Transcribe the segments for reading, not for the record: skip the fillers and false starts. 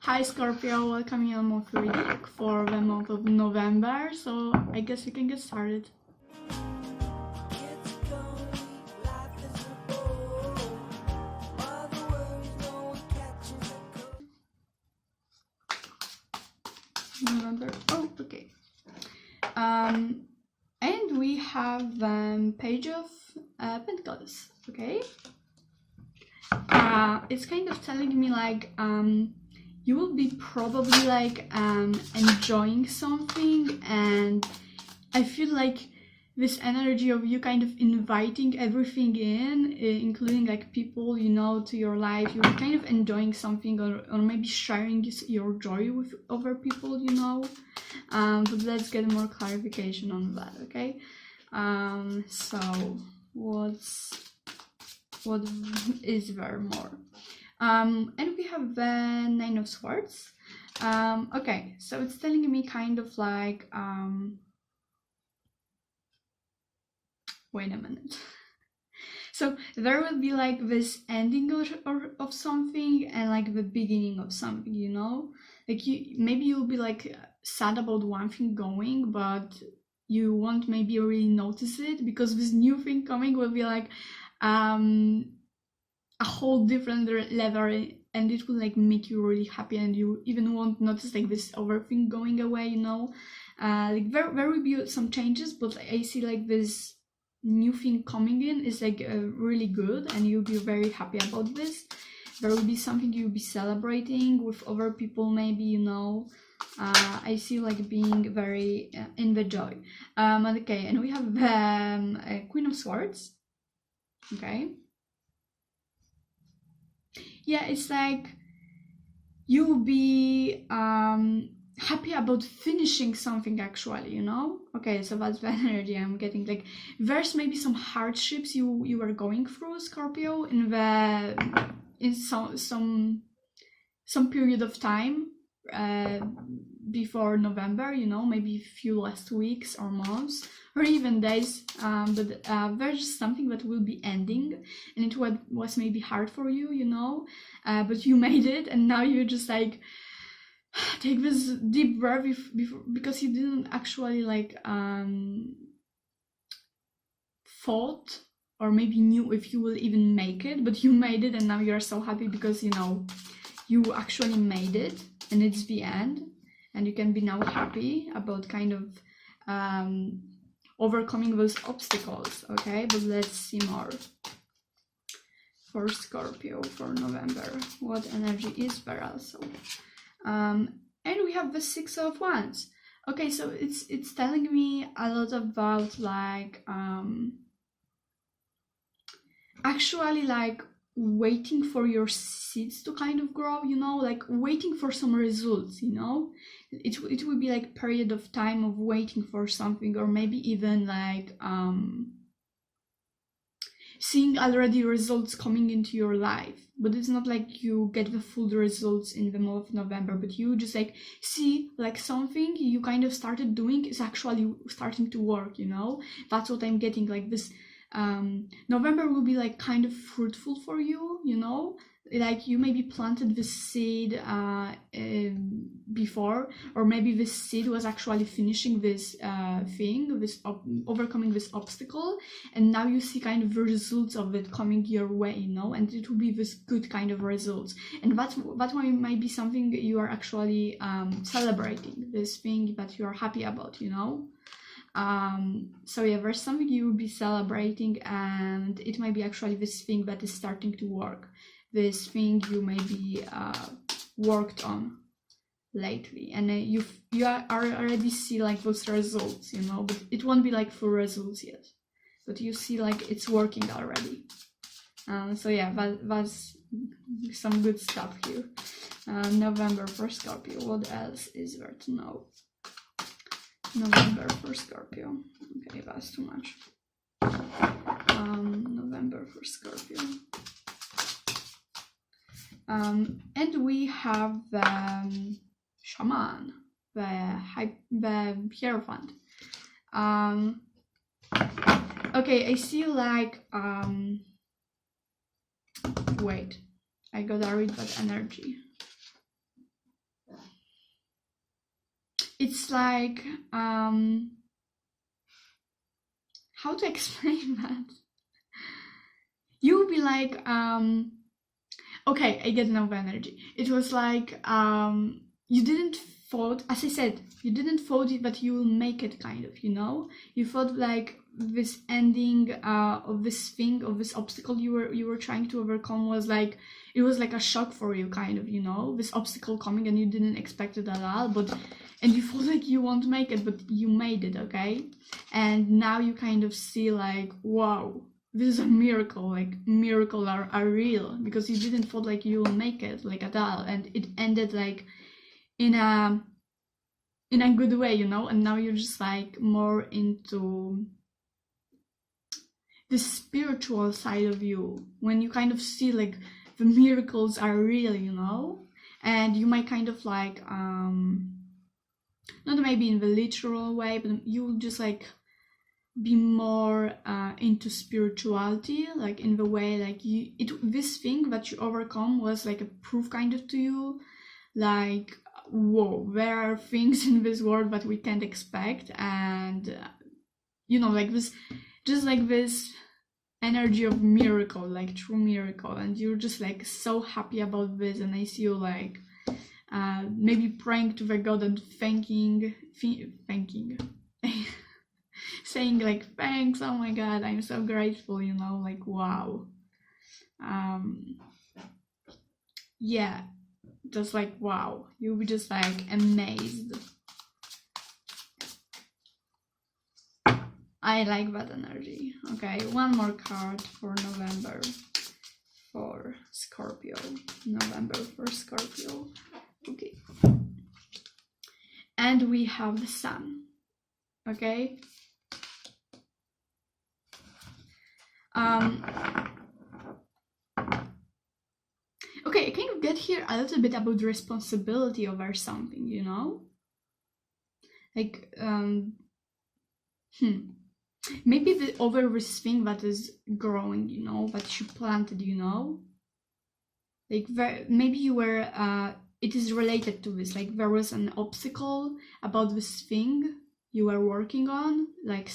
Hi Scorpio, welcome you on monthly reading for the month of November. So I guess we can get started. November. Oh, okay. And we have Page of Pentacles. Okay. It's kind of telling me like you will be probably like enjoying something, and I feel like this energy of you kind of inviting everything in, including like people you know to your life. You're kind of enjoying something, or maybe sharing your joy with other people you know. But let's get more clarification on that. Okay. So what is there more? And we have the Nine of Swords. Okay, so it's telling me kind of like wait a minute. So there will be like this ending of something and like the beginning of something, you know? Like maybe you'll be like sad about one thing going, but you won't maybe really notice it, because this new thing coming will be like a whole different level, and it will like make you really happy, and you even won't notice like this overthink going away, you know? Like there will be some changes, but I see like this new thing coming in is like really good, and you'll be very happy about this. There will be something you'll be celebrating with other people, maybe, you know. I see like being very in the joy. Okay, and we have the Queen of Swords. Okay. Yeah, it's like you'll be happy about finishing something, actually, you know. Okay, so that's the energy I'm getting. Like there's maybe some hardships you were going through, Scorpio, in some period of time before November, you know, maybe a few last weeks or months or even days, but there's just something that will be ending, and it was maybe hard for you, you know, but you made it, and now you just like take this deep breath before, because you didn't actually like thought or maybe knew if you will even make it, but you made it, and now you're so happy because you know you actually made it, and it's the end, and you can be now happy about kind of overcoming those obstacles. Okay, but let's see more for Scorpio for November. What energy is there also? And we have the Six of Wands. Okay, so it's telling me a lot about like actually like waiting for your seeds to kind of grow, you know, like waiting for some results, you know. It will be like period of time of waiting for something, or maybe even like seeing already results coming into your life, but it's not like you get the full results in the month of November, but you just like see like something you kind of started doing is actually starting to work, you know. That's what I'm getting. Like this November will be like kind of fruitful for you, you know, like you maybe planted this seed before, or maybe this seed was actually finishing this thing, overcoming this obstacle, and now you see kind of the results of it coming your way, you know, and it will be this good kind of results, and that might be something you are actually celebrating, this thing that you are happy about, you know. So yeah, there's something you will be celebrating, and it might be actually this thing that is starting to work, this thing you maybe worked on lately, and you are already see like those results, you know, but it won't be like full results yet, but you see like it's working already. So yeah, that's some good stuff here. November for Scorpio. What else is there to know? November for Scorpio. Okay, that's too much. November for Scorpio. And we have the Shaman, the Hierophant. Okay, I see like wait, I gotta read that energy. it's like, how to explain that? You will be like, okay, I get enough energy. It was like, you didn't thought, as I said, you didn't thought it, but you will make it, kind of, you know? You thought like this ending of this thing, of this obstacle you were trying to overcome was like, it was like a shock for you, kind of, you know? This obstacle coming and you didn't expect it at all, and you thought like you won't make it, but you made it, okay? And now you kind of see like, wow, this is a miracle, like miracles are real, because you didn't thought like you will make it, like at all, and it ended like in a good way, you know? And now you're just like more into the spiritual side of you, when you kind of see like the miracles are real, you know? And you might kind of like, not maybe in the literal way, but you will just like be more into spirituality, like in the way like this thing that you overcome was like a proof kind of to you, like, whoa, there are things in this world that we can't expect, and you know, like this, just like this energy of miracle, like true miracle, and you're just like so happy about this. And I see you like maybe praying to the god and thanking saying like, thanks, oh my god, I'm so grateful, you know, like, wow. Yeah, just like, wow, you'll be just like amazed. I like that energy. Okay, one more card for November for Scorpio. November for Scorpio. Okay. And we have the sun. Okay. Okay, I kind of get here a little bit about the responsibility over something, you know? Like, maybe over this thing that is growing, you know, that you planted, you know? Like, maybe you were, it is related to this, like there was an obstacle about this thing you were working on, like,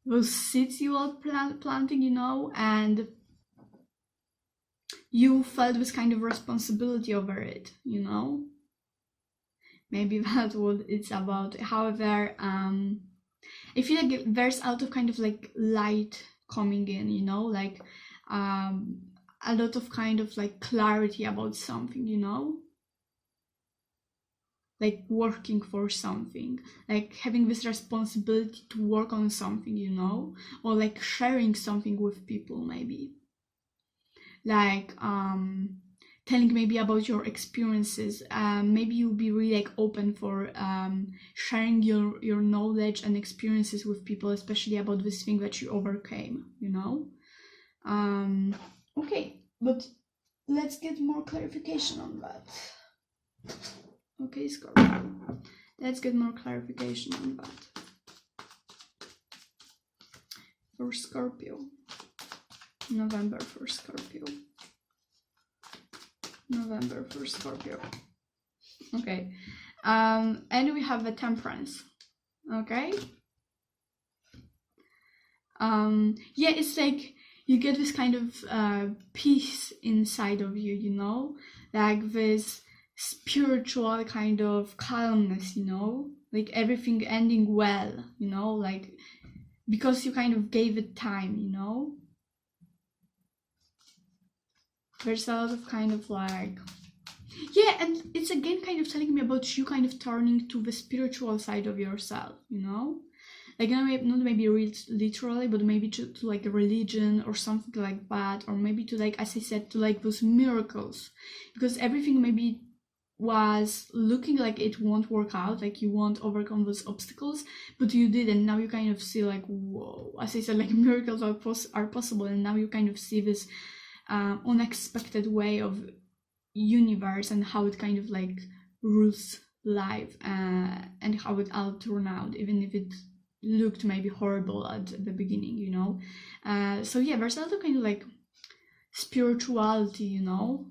those seeds you were planting, you know, and you felt this kind of responsibility over it, you know? Maybe that's what it's about. However, I feel like there's a lot of kind of like light coming in, you know, like a lot of kind of like clarity about something, you know, like working for something, like having this responsibility to work on something, you know, or like sharing something with people, maybe like telling maybe about your experiences. Maybe you'll be really like open for sharing your knowledge and experiences with people, especially about this thing that you overcame, you know. Okay, but let's get more clarification on that. Okay, Scorpio, let's get more clarification on that for Scorpio. November for Scorpio. November for Scorpio. Okay. And we have the Temperance. Okay. Yeah, it's like you get this kind of peace inside of you, you know, like this spiritual kind of calmness, you know, like everything ending well, you know, like because you kind of gave it time, you know. There's a lot of kind of like, yeah, and it's again kind of telling me about you kind of turning to the spiritual side of yourself, you know, like not maybe literally, but maybe to like a religion or something like that, or maybe to like, as I said, to like those miracles, because everything maybe was looking like it won't work out, like you won't overcome those obstacles, but you did, and now you kind of see like, whoa, as I said, like miracles are possible, and now you kind of see this unexpected way of universe and how it kind of like rules life, and how it all turned out, even if it looked maybe horrible at the beginning, you know. So yeah, there's a lot of kind of like spirituality, you know,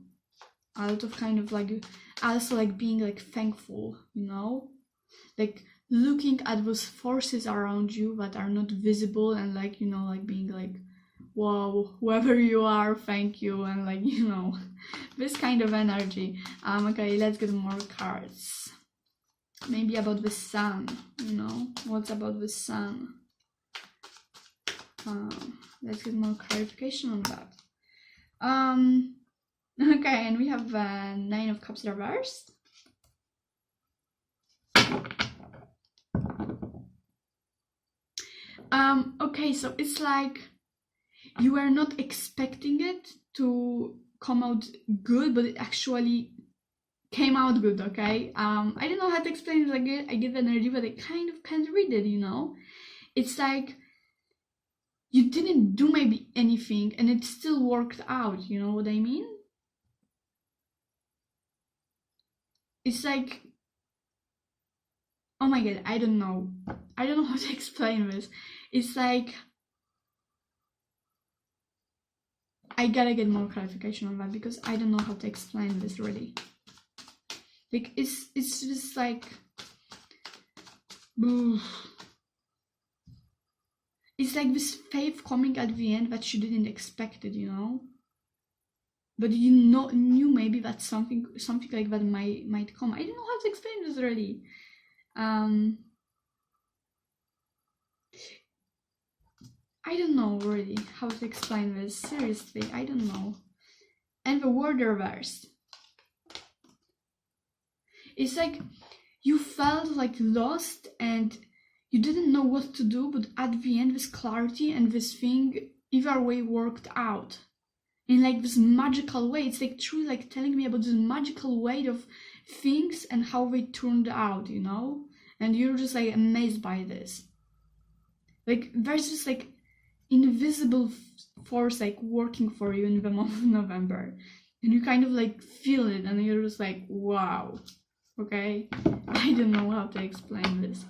a lot of kind of like also like being like thankful, you know, like looking at those forces around you that are not visible and like, you know, like being like, whoa, whoever you are, thank you, and like, you know, this kind of energy. Okay, let's get more cards. Maybe about the sun, you know, what's about the sun? Let's get more clarification on that. Okay, and we have 9 of Cups reversed. Okay, so it's like you were not expecting it to come out good, but it actually came out good, okay? I don't know how to explain it. Like, I get the energy, but I kind of can't read it, you know? It's like you didn't do maybe anything and it still worked out, you know what I mean? It's like, oh my god, I don't know how to explain this. It's like, I gotta get more clarification on that because I don't know how to explain this really. Like, it's just like, it's like this faith coming at the end that you didn't expect it, you know? But you knew maybe that something like that might come. I don't know how to explain this really. I don't know really how to explain this. Seriously, I don't know. And the word reversed. It's like you felt like lost and you didn't know what to do, but at the end this clarity and this thing either way worked out in like this magical way. It's like truly like telling me about this magical way of things and how they turned out, you know? And you're just like amazed by this. Like there's just like invisible force like working for you in the month of November, and you kind of like feel it and you're just like, wow. Okay, I don't know how to explain this.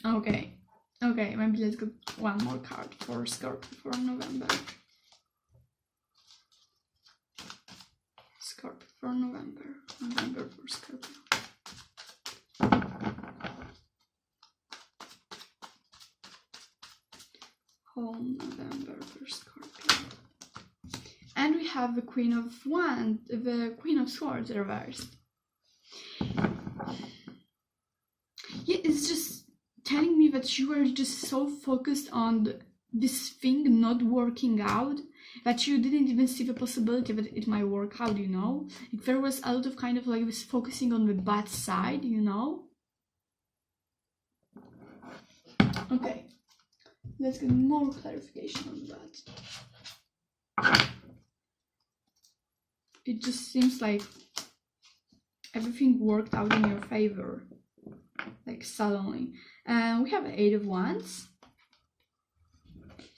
Okay, maybe let's get one more card for Scorpio for November. Scorpio for November for Scorpio. Whole November for Scorpio. And we have the Queen of Wands, the Queen of Swords reversed. Yeah, it's just telling me that you were just so focused on this thing not working out that you didn't even see the possibility that it might work out, you know? Like there was a lot of kind of like this focusing on the bad side, you know? Okay, let's get more clarification on that. It just seems like everything worked out in your favor, like suddenly. We have 8 of Wands.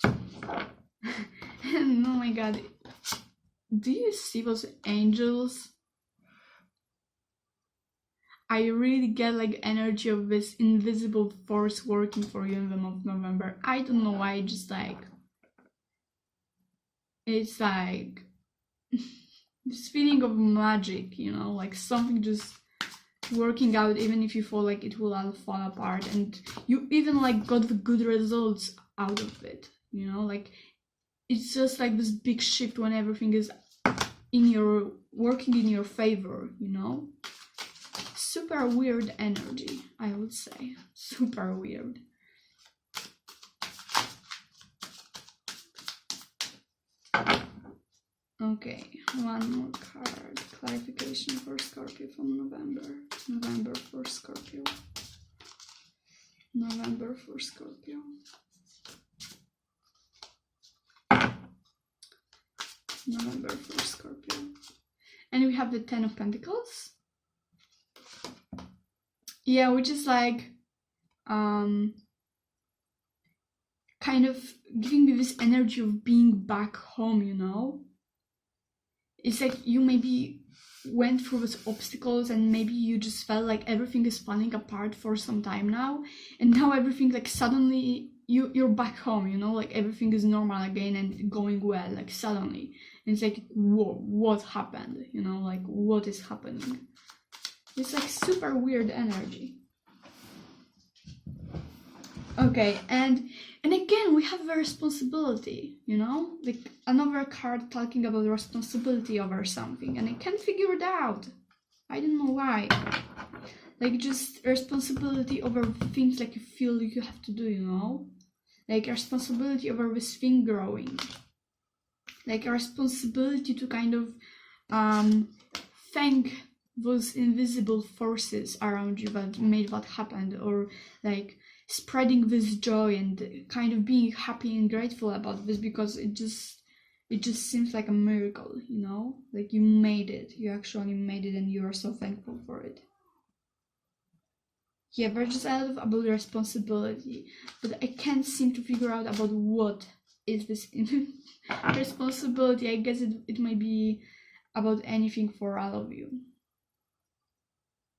And oh my god, do you see those angels? I really get like energy of this invisible force working for you in the month of November. I don't know why, just like, it's like this feeling of magic, you know, like something just working out even if you feel like it will all fall apart, and you even like got the good results out of it, you know, like it's just like this big shift when everything is working in your favor, you know. Super weird energy, I would say. Super weird. Okay, one more card. Clarification for Scorpio from November. November for Scorpio. November for Scorpio. November for Scorpio. And we have the 10 of Pentacles. Yeah, which is like kind of giving me this energy of being back home, you know? It's like you maybe went through those obstacles and maybe you just felt like everything is falling apart for some time now, and now everything like suddenly you're back home, you know, like everything is normal again and going well, like suddenly, it's like, whoa, what happened, you know, like what is happening. It's like super weird energy. Okay, and again we have a responsibility, you know, like another card talking about responsibility over something, and I can't figure it out. I don't know why. Like just responsibility over things like you feel you have to do, you know, like responsibility over this thing growing, like a responsibility to kind of thank those invisible forces around you that made that happen, or like spreading this joy and kind of being happy and grateful about this, because it just seems like a miracle, you know, like you made it, you actually made it, and you are so thankful for it. Yeah, there's just a lot about responsibility, but I can't seem to figure out about what is this responsibility. I guess it might be about anything for all of you.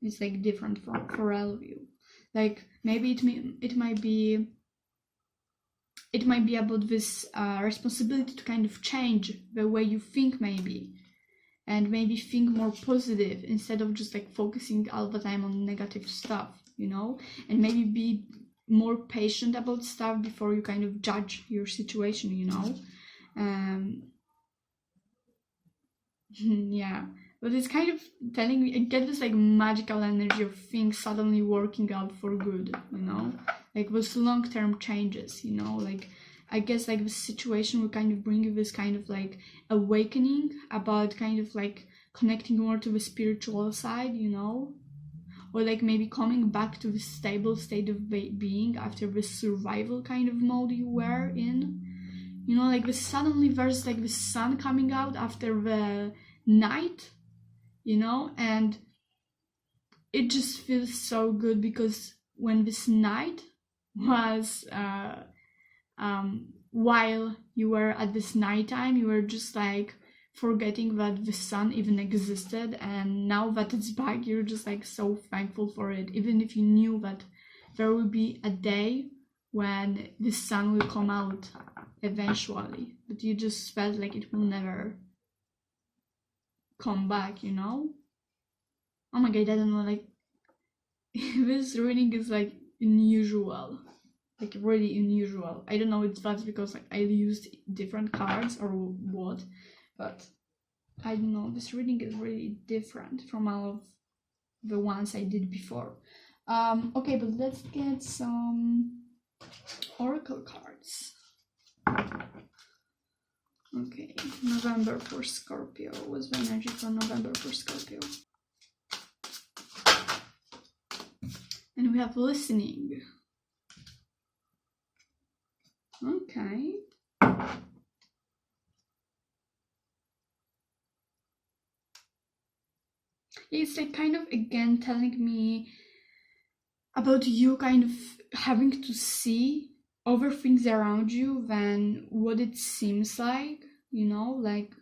It's like different for all of you. Like maybe it might be about this responsibility to kind of change the way you think, maybe, and maybe think more positive instead of just like focusing all the time on negative stuff, you know, and maybe be more patient about stuff before you kind of judge your situation, you know. Yeah, but it's kind of telling me, I get this like magical energy of things suddenly working out for good, you know, like those long-term changes, you know, like I guess like the situation will kind of bring you this kind of like awakening about kind of like connecting more to the spiritual side, you know, or like maybe coming back to the stable state of being after the survival kind of mode you were in, you know, like suddenly there's like the sun coming out after the night, you know, and it just feels so good, because when this night was while you were at this nighttime, you were just like forgetting that the sun even existed, and now that it's back, you're just like so thankful for it, even if you knew that there will be a day when the sun will come out eventually, but you just felt like it will never come back, you know. Oh my god, I don't know, like this reading is like unusual, like really unusual. I don't know if that's because like I used different cards or what, but I don't know, this reading is really different from all of the ones I did before. Okay, but let's get some oracle cards. Okay, November for Scorpio. What's the energy for November for Scorpio? And we have listening. Okay. It's like kind of again telling me about you kind of having to see other things around you than what it seems like, you know, like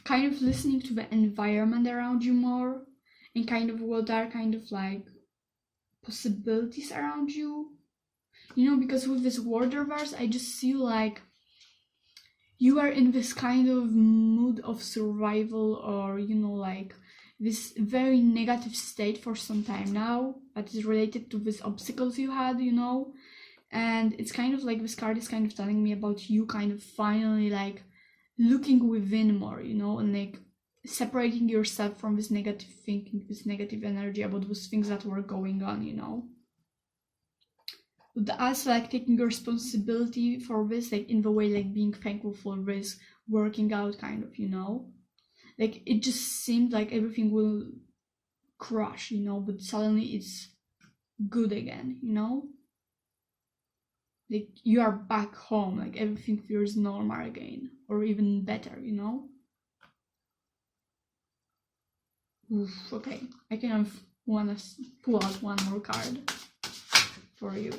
kind of listening to the environment around you more, and kind of what are kind of like possibilities around you, you know, because with this word reverse I just see like you are in this kind of mood of survival, or you know, like this very negative state for some time now that is related to these obstacles you had, you know, and it's kind of like this card is kind of telling me about you kind of finally like looking within more, you know, and like separating yourself from this negative thinking, this negative energy about those things that were going on, you know. But also like taking responsibility for this, like in the way like being thankful for this working out, kind of, you know, like it just seemed like everything will crash, you know, but suddenly it's good again, you know, like you are back home, like everything feels normal again, or even better, you know. Oof, okay, I kind of want to pull out one more card for you,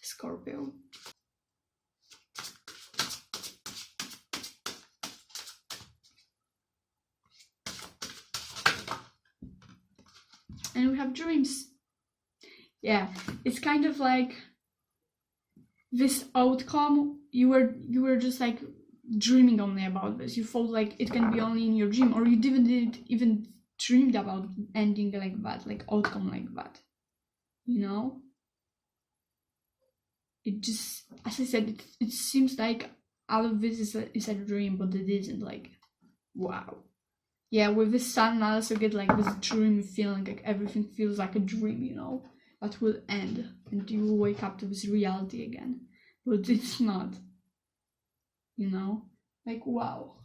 Scorpio. And we have dreams. Yeah, it's kind of like this outcome, you were just like dreaming only about this. You thought like it can be only in your dream, or you didn't even dreamed about ending like that, like outcome like that, you know. It just, as I said, it seems like all of this is a dream, but it isn't. Like, wow. Yeah, with this sun, I also get like this dreamy feeling, like everything feels like a dream, you know, that will end and you will wake up to this reality again. But it's not, you know, like, wow.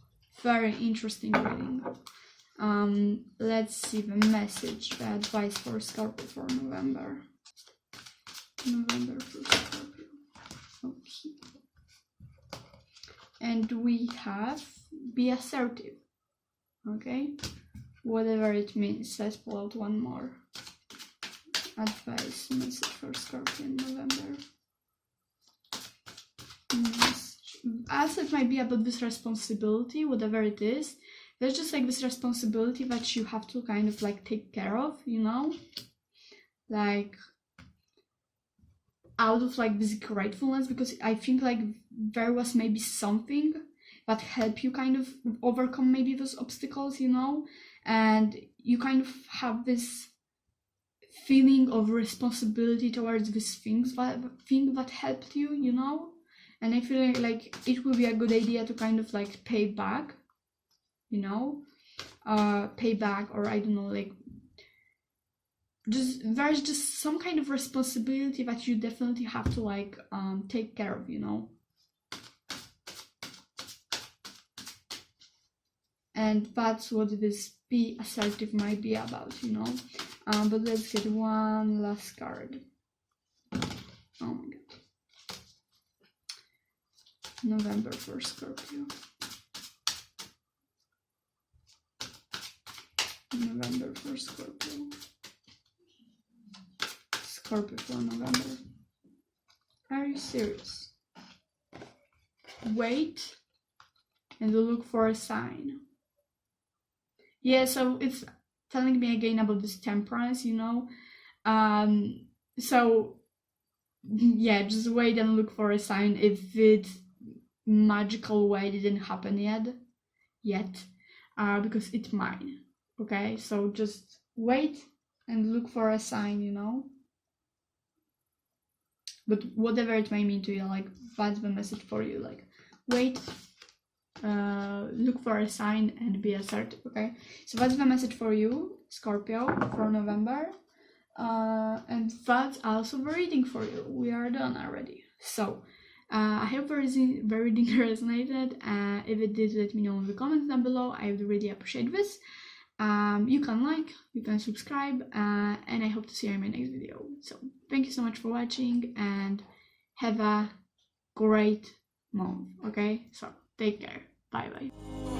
Very interesting reading. Let's see the message, the advice for Scorpio for November. November for Scorpio. Okay. And we have be assertive. Okay, whatever it means. Let's pull out one more advice message for Scorpio in November. As it might be about this responsibility, whatever it is, there's just like this responsibility that you have to kind of like take care of, you know, like out of like this gratefulness, because I think like there was maybe something that help you kind of overcome maybe those obstacles, you know, and you kind of have this feeling of responsibility towards these things that helped you, you know, and I feel like it would be a good idea to kind of like pay back, you know, pay back, or I don't know, like just there's just some kind of responsibility that you definitely have to like take care of, you know. And that's what this be assertive might be about, you know. But let's get one last card. Oh my god. November for Scorpio. November for Scorpio. Scorpio for November. Are you serious? Wait and look for a sign. Yeah, so it's telling me again about this temperance, you know. So yeah, just wait and look for a sign if it magical way didn't happen yet, because it might. Okay, so just wait and look for a sign, you know. But whatever it may mean to you, like that's the message for you. Like wait, look for a sign and be assertive. Okay, so that's the message for you, Scorpio, for November. And that's also the reading for you. We are done already. So I hope the reading resonated. If it did, let me know in the comments down below. I would really appreciate this. You can like, you can subscribe, and I hope to see you in my next video. So thank you so much for watching and have a great month. Okay, so take care. Bye bye.